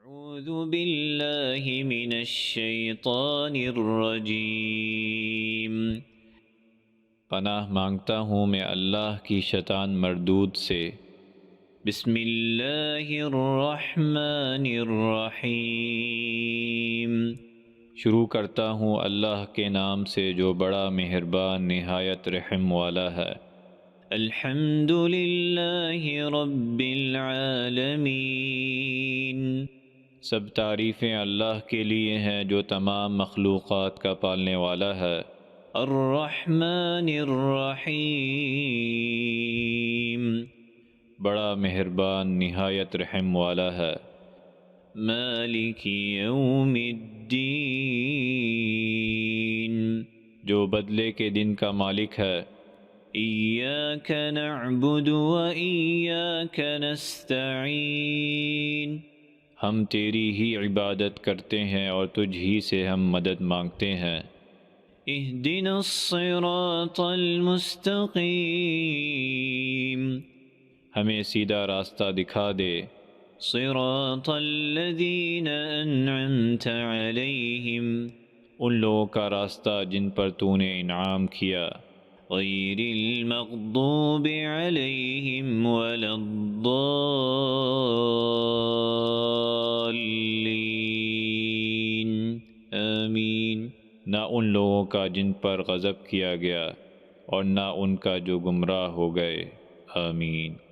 أعوذ بالله من الشیطان الرجیم۔ پناہ مانگتا ہوں میں اللہ کی شیطان مردود سے۔ بسم اللہ الرحمن الرحیم۔ شروع کرتا ہوں اللہ کے نام سے جو بڑا مہربان نہایت رحم والا ہے۔ الحمد للہ رب العالمین۔ سب تعریفیں اللہ کے لیے ہیں جو تمام مخلوقات کا پالنے والا ہے۔ الرحمن الرحیم، بڑا مہربان نہایت رحم والا ہے۔ مالک یوم الدین، جو بدلے کے دن کا مالک ہے۔ ایاک نعبد و ایاک نستعین، ہم تیری ہی عبادت کرتے ہیں اور تجھ ہی سے ہم مدد مانگتے ہیں۔ اہدنا الصراط المستقیم، ہمیں سیدھا راستہ دکھا دے۔ صراط الذین انعمت علیہم، ان لوگوں کا راستہ جن پر تو نے انعام کیا۔ غیر المغضوب علیہم ولا الضالین، آمین۔ نہ ان لوگوں کا جن پر غضب کیا گیا اور نہ ان کا جو گمراہ ہو گئے، آمین۔